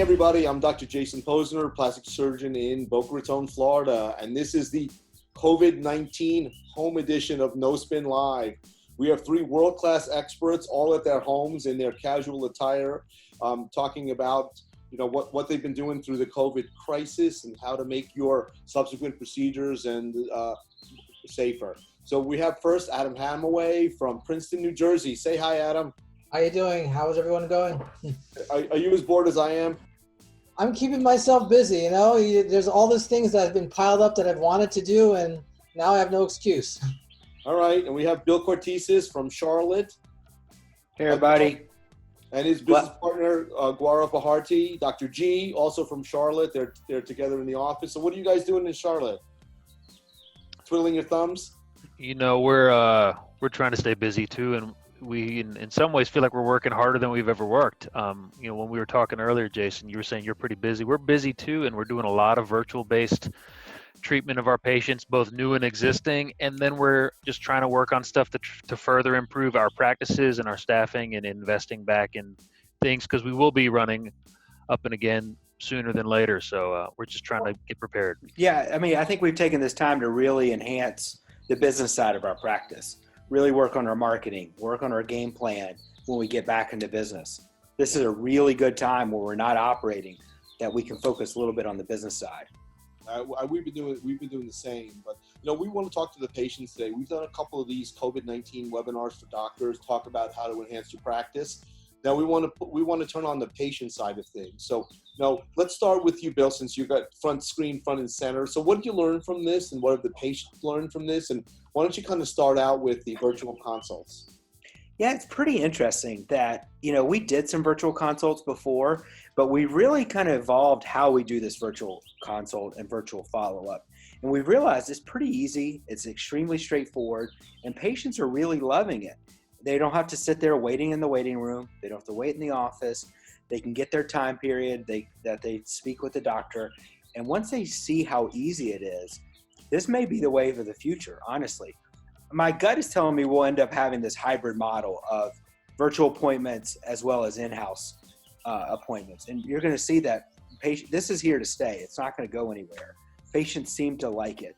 everybody, I'm Dr. Jason Pozner, plastic surgeon in Boca Raton, Florida, and this is the COVID-19 home edition of No Spin Live. We have three world-class experts all at their homes in their casual attire, talking about what they've been doing through the COVID crisis and how to make your subsequent procedures and safer. So we have first Adam Hamawy from Princeton, New Jersey. Say hi, Adam. How you doing? How is everyone going? Are you as bored as I am? I'm keeping myself busy, There's all these things that have been piled up that I've wanted to do, and now I have no excuse. All right, and we have Bill Kortesis from Charlotte. Hey, everybody. And his business partner, Gaurav Bharti, Dr. G, also from Charlotte. They're together in the office. So what are you guys doing in Charlotte? Twiddling your thumbs? We're trying to stay busy too, and we in some ways feel like we're working harder than we've ever worked. When we were talking earlier, Jason, you were saying you're pretty busy. We're busy too, and we're doing a lot of virtual-based treatment of our patients, both new and existing, and then we're just trying to work on stuff to further improve our practices and our staffing and investing back in things, because we will be running up and again sooner than later. So we're just trying to get prepared. Yeah, I think we've taken this time to really enhance the business side of our practice, really work on our marketing, work on our game plan when we get back into business. This is a really good time where we're not operating, that we can focus a little bit on the business side. We've been doing the same, but we want to talk to the patients today. We've done a couple of these COVID-19 webinars for doctors, talk about how to enhance your practice. Now we want to turn on the patient side of things. So let's start with you, Bill, since you got front and center. So what did you learn from this, and what have the patients learned from this? And why don't you kind of start out with the virtual consults? Yeah, it's pretty interesting that, we did some virtual consults before, but we really kind of evolved how we do this virtual consult and virtual follow-up. And we realized it's pretty easy, it's extremely straightforward, and patients are really loving it. They don't have to sit there waiting in the waiting room. They don't have to wait in the office. They can get their time period that they speak with the doctor. And once they see how easy it is, this may be the wave of the future, honestly. My gut is telling me we'll end up having this hybrid model of virtual appointments as well as in-house appointments. And you're going to see that this is here to stay. It's not going to go anywhere. Patients seem to like it.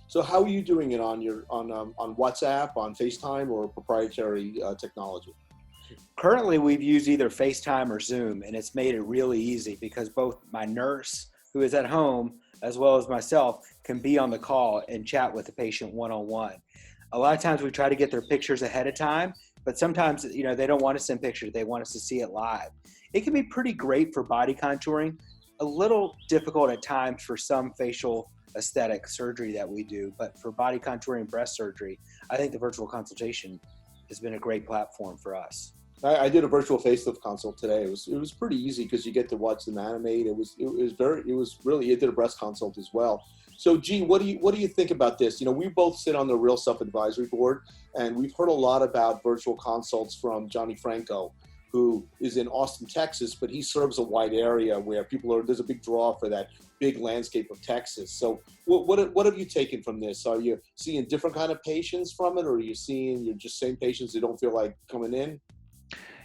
So how are you doing it on WhatsApp, on FaceTime, or proprietary technology? Currently, we've used either FaceTime or Zoom, and it's made it really easy because both my nurse, who is at home, as well as myself, can be on the call and chat with the patient one-on-one. A lot of times we try to get their pictures ahead of time, but sometimes, they don't want to send pictures. They want us to see it live. It can be pretty great for body contouring, a little difficult at times for some facial aesthetic surgery that we do, but for body contouring breast surgery, I think the virtual consultation has been a great platform for us. I did a virtual facelift consult today. It was pretty easy because you get to watch them animate. You did a breast consult as well. So, G, what do you think about this? We both sit on the Real Stuff Advisory Board, and we've heard a lot about virtual consults from Johnny Franco, who is in Austin, Texas, but he serves a wide area where there's a big draw for that big landscape of Texas. So what have you taken from this? Are you seeing different kind of patients from it, or are you seeing you're just same patients who don't feel like coming in?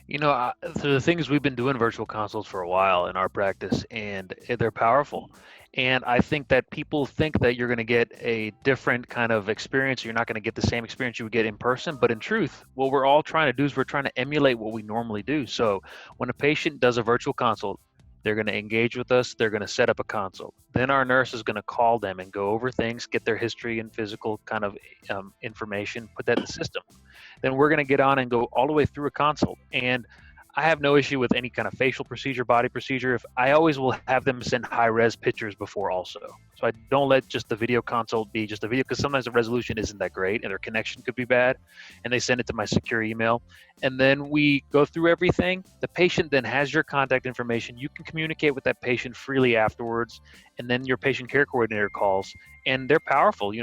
The thing is, we've been doing virtual consults for a while in our practice, and they're powerful. And I think that people think that you're going to get a different kind of experience. You're not going to get the same experience you would get in person. But in truth, what we're all trying to do is we're trying to emulate what we normally do. So when a patient does a virtual consult, they're going to engage with us. They're going to set up a consult. Then our nurse is going to call them and go over things, get their history and physical kind of information, put that in the system. Then we're going to get on and go all the way through a consult. And I have no issue with any kind of facial procedure, body procedure. If I always will have them send high-res pictures before also. So I don't let just the video consult be just a video, because sometimes the resolution isn't that great and their connection could be bad, and they send it to my secure email. And then we go through everything. The patient then has your contact information. You can communicate with that patient freely afterwards, and then your patient care coordinator calls, and they're powerful.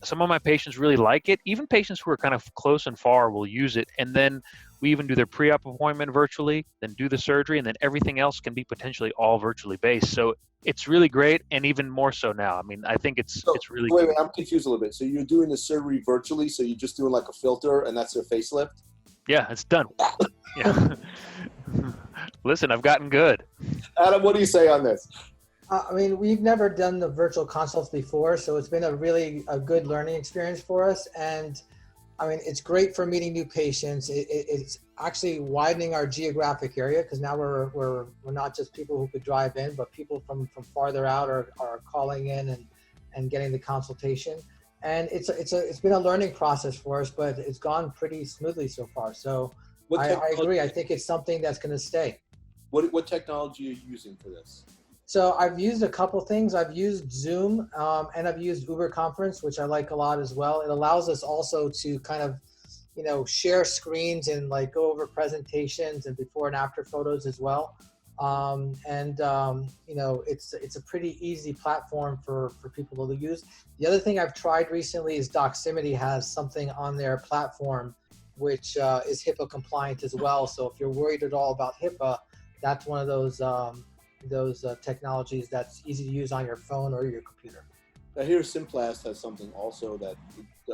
Some of my patients really like it. Even patients who are kind of close and far will use it. And then we even do their pre-op appointment virtually, then do the surgery, and then everything else can be potentially all virtually based. So it's really great, and even more so now. I think it's really Wait, I'm confused a little bit. So you're doing the surgery virtually, so you're just doing like a filter, and that's their facelift? Yeah, it's done. Yeah. Listen, I've gotten good. Adam, what do you say on this? I mean, we've never done the virtual consults before, so it's been a good learning experience for us. And I mean, it's great for meeting new patients. It's actually widening our geographic area because now we're not just people who could drive in, but people from farther out are calling in and getting the consultation. And it's been a learning process for us, but it's gone pretty smoothly so far. So I agree. I think it's something that's going to stay. What technology are you using for this? So I've used a couple things. I've used Zoom and I've used Uber Conference, which I like a lot as well. It allows us also to kind of, share screens and like go over presentations and before and after photos as well. It's a pretty easy platform for people to use. The other thing I've tried recently is Doximity has something on their platform, which is HIPAA compliant as well. So if you're worried at all about HIPAA, that's one of those technologies that's easy to use on your phone or your computer. I hear Simplast has something also that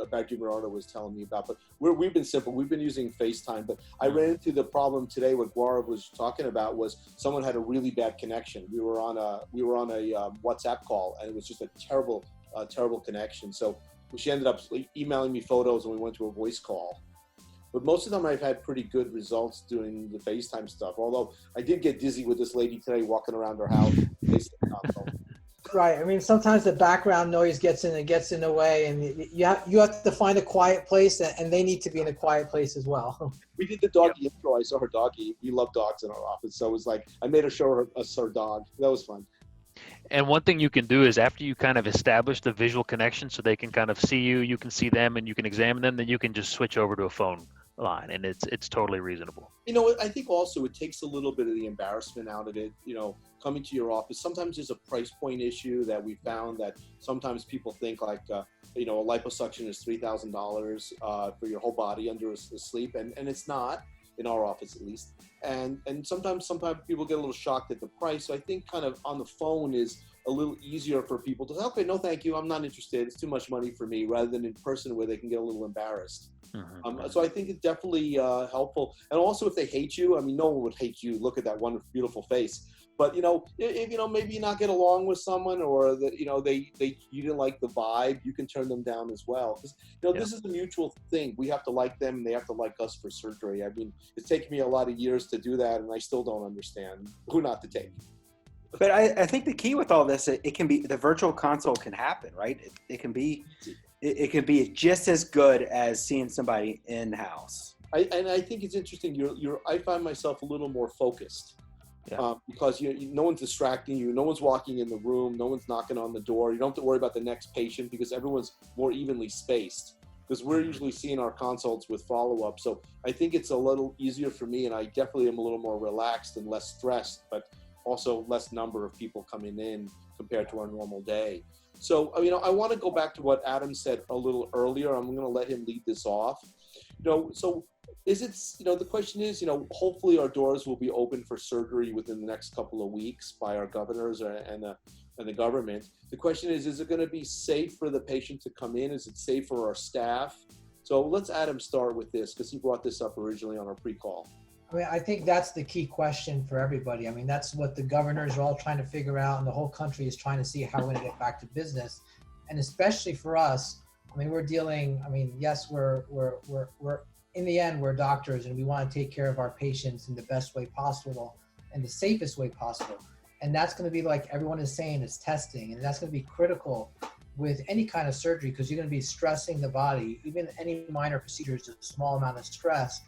Dr. Bernardo was telling me about, but we've been simple. We've been using FaceTime, but I ran into the problem today. What Gaurav was talking about was someone had a really bad connection. We were on a WhatsApp call, and it was just a terrible connection. So she ended up emailing me photos, and we went to a voice call. But most of them I've had pretty good results doing the FaceTime stuff. Although I did get dizzy with this lady today walking around her house. Right. I mean, sometimes the background noise gets in the way, and you have to find a quiet place, and they need to be in a quiet place as well. We did the doggy intro. I saw her doggy. We love dogs in our office, so it was like I made her show us her dog. That was fun. And one thing you can do is after you kind of establish the visual connection so they can kind of see you, you can see them, and you can examine them, then you can just switch over to a phone line, and it's totally reasonable. I think also it takes a little bit of the embarrassment out of it, coming to your office. Sometimes there's a price point issue that we found that sometimes people think like, a liposuction is $3,000 for your whole body under a sleep, and it's not, in our office at least. And sometimes people get a little shocked at the price. So I think kind of on the phone is a little easier for people to say, okay, no, thank you, I'm not interested. It's too much money for me, rather than in person where they can get a little embarrassed. Mm-hmm. So I think it's definitely helpful. And also if they hate you, I mean, no one would hate you. Look at that one beautiful face. But, if maybe you not get along with someone, or that, you didn't like the vibe, you can turn them down as well. Because, This is a mutual thing. We have to like them, and they have to like us for surgery. I mean, it's taken me a lot of years to do that, and I still don't understand who not to take. But I think the key with all this, it can be, the virtual consult can happen, right? It can be just as good as seeing somebody in-house. And I think it's interesting. I find myself a little more focused. Yeah. Because no one's distracting you, no one's walking in the room, no one's knocking on the door. You don't have to worry about the next patient because everyone's more evenly spaced. Because we're usually seeing our consults with follow-up, so I think it's a little easier for me, and I definitely am a little more relaxed and less stressed, but also less number of people coming in compared to our normal day. So I want to go back to what Adam said a little earlier. I'm going to let him lead this off. So is it, the question is, hopefully our doors will be open for surgery within the next couple of weeks by our governors and the government. The question is it going to be safe for the patient to come in? Is it safe for our staff? So let's Adam start with this, because he brought this up originally on our pre-call. I mean, I think that's the key question for everybody. I mean, that's what the governors are all trying to figure out, and the whole country is trying to see how we're going to get back to business. And especially for us, I mean, yes, we're in the end, we're doctors, and we want to take care of our patients in the best way possible and the safest way possible. And that's going to be, like everyone is saying, is testing. And that's going to be critical with any kind of surgery, because you're going to be stressing the body. Even any minor procedure is a small amount of stress.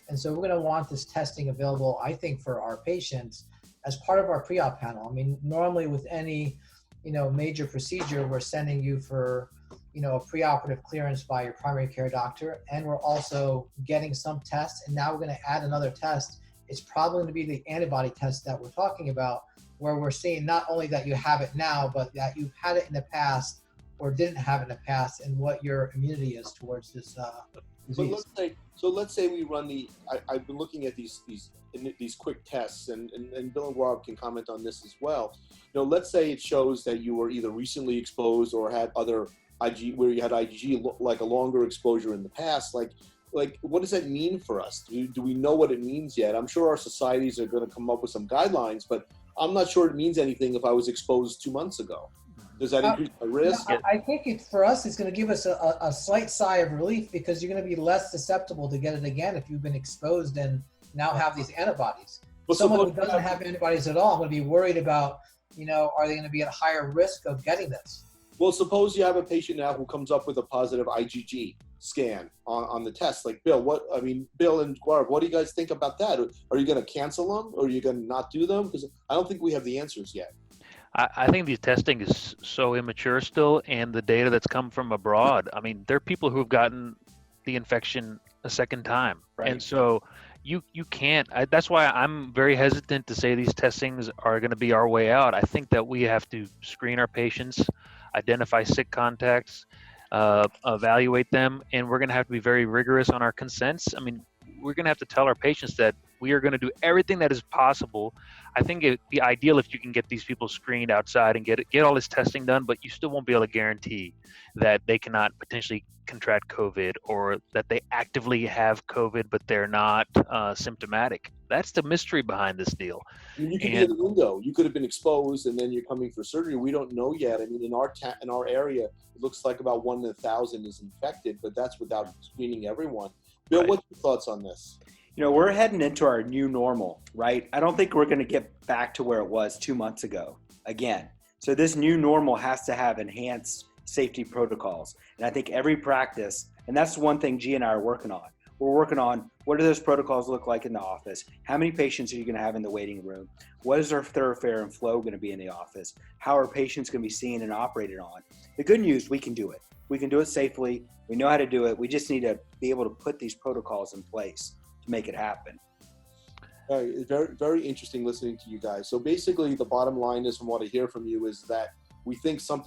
And so we're going to want this testing available, I think, for our patients as part of our pre-op panel. I mean, normally with any, major procedure, we're sending you for, a preoperative clearance by your primary care doctor. And we're also getting some tests. And now we're going to add another test. It's probably going to be the antibody test that we're talking about, where we're seeing not only that you have it now, but that you've had it in the past or didn't have it in the past, and what your immunity is towards this disease. So let's say we run I've been looking at these quick tests, and Bill and Gaurav can comment on this as well. Let's say it shows that you were either recently exposed or had other where you had IgG, like a longer exposure in the past. Like, like, what does that mean for us? Do we know what it means yet? I'm sure our societies are going to come up with some guidelines, but I'm not sure it means anything if I was exposed 2 months ago. Does that increase my risk? I think for us, it's going to give us a slight sigh of relief, because you're going to be less susceptible to get it again if you've been exposed and now have these antibodies. Well, Someone who doesn't have antibodies at all, I'm going to be worried about, are they going to be at a higher risk of getting this? Well, suppose you have a patient now who comes up with a positive IgG scan on the test. Like, Bill and Gaurav, what do you guys think about that? Are you going to cancel them, or are you going to not do them? Because I don't think we have the answers yet. I think the testing is so immature still, and the data that's come from abroad. I mean, there are people who have gotten the infection a second time, Right. and so you can't. That's why I'm very hesitant to say these testings are going to be our way out. I think that we have to screen our patients, identify sick contacts, evaluate them, and we're going to have to be very rigorous on our consents. I mean, we're going to have to tell our patients that we are going to do everything that is possible. I think it'd be ideal if you can get these people screened outside and get all this testing done, but you still won't be able to guarantee that they cannot potentially contract COVID, or that they actively have COVID, but they're not symptomatic. That's the mystery behind this deal. You could be in the window. You could have been exposed, and then you're coming for surgery. We don't know yet. I mean, in our area, it looks like about 1 in 1,000 is infected, but that's without screening everyone. Bill, what's your thoughts on this? We're heading into our new normal, right? I don't think we're going to get back to where it was 2 months ago again. So this new normal has to have enhanced safety protocols. And I think every practice, and that's one thing G and I are working on. We're working on, what do those protocols look like in the office? How many patients are you going to have in the waiting room? What is our thoroughfare and flow going to be in the office? How are patients going to be seen and operated on? The good news, we can do it. We can do it safely. We know how to do it. We just need to be able to put these protocols in place to make it happen. Very, very interesting listening to you guys. So basically, the bottom line is, from what I hear from you, is that we think some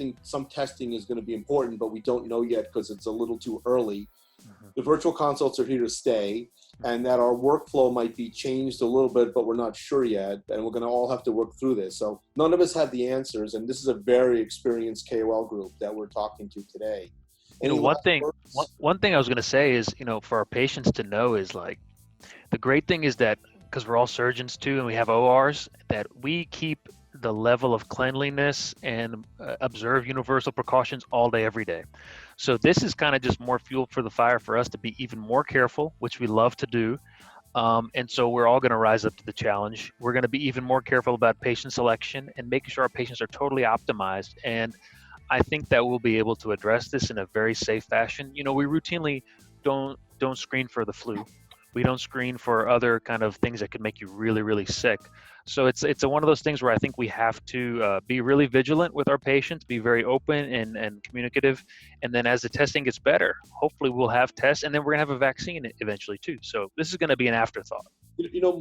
testing is going to be important, but we don't know yet because it's a little too early. Mm-hmm. The virtual consults are here to stay, and that our workflow might be changed a little bit, but we're not sure yet, and we're going to all have to work through this. So none of us have the answers, and this is a very experienced KOL group that we're talking to today. One thing I was going to say is, for our patients to know is, like, the great thing is that, because we're all surgeons too, and we have ORs, that we keep the level of cleanliness and observe universal precautions all day, every day. So this is kind of just more fuel for the fire for us to be even more careful, which we love to do. And so we're all going to rise up to the challenge. We're going to be even more careful about patient selection and making sure our patients are totally optimized. And I think that we'll be able to address this in a very safe fashion. We routinely don't screen for the flu. We don't screen for other kind of things that could make you really, really sick. So it's one of those things where I think we have to be really vigilant with our patients, be very open and communicative. And then as the testing gets better, hopefully we'll have tests, and then we're going to have a vaccine eventually too. So this is going to be an afterthought.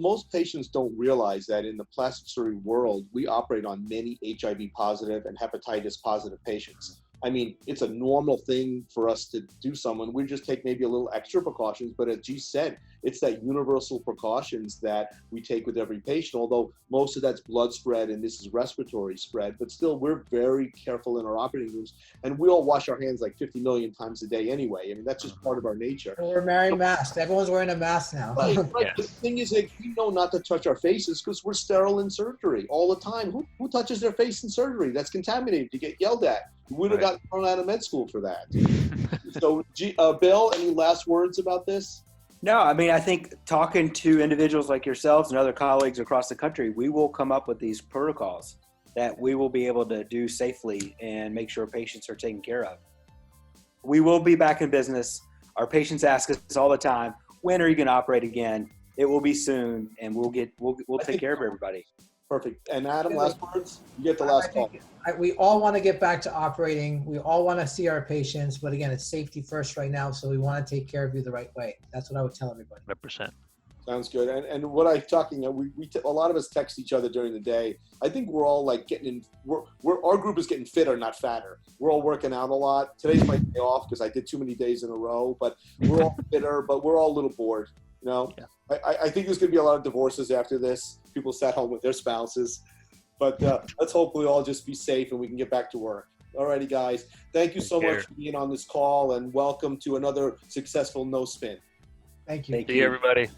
Most patients don't realize that in the plastic surgery world, we operate on many HIV positive and hepatitis positive patients. I mean, it's a normal thing for us to do someone. We just take maybe a little extra precautions, but as G said, it's that universal precautions that we take with every patient, although most of that's blood spread and this is respiratory spread, but still we're very careful in our operating rooms, and we all wash our hands like 50 million times a day anyway. I mean, that's just part of our nature. We're wearing masks. Everyone's wearing a mask now. Right. Yes. The thing is, like, we know not to touch our faces because we're sterile in surgery all the time. Who touches their face in surgery? That's contaminated. You get yelled at. You would have gotten thrown out of med school for that. So, Bill, any last words about this? No, I mean, I think talking to individuals like yourselves and other colleagues across the country, we will come up with these protocols that we will be able to do safely and make sure patients are taken care of. We will be back in business. Our patients ask us all the time, when are you going to operate again? It will be soon, and we'll take care of everybody. Perfect. And Adam, last words? You get the last call. We all want to get back to operating. We all want to see our patients, but again, it's safety first right now, so we want to take care of you the right way. That's what I would tell everybody. 100%. Sounds good. And what I'm talking, a lot of us text each other during the day. I think we're all like our group is getting fitter, not fatter. We're all working out a lot. Today's my day off because I did too many days in a row, but we're all fitter, but we're all a little bored. Yeah. I think there's going to be a lot of divorces after this. People sat home with their spouses. But let's hopefully all just be safe and we can get back to work. Alrighty, guys. Thank you so much for being on this call, and welcome to another successful No Spin. Thank you. Thank See you, everybody.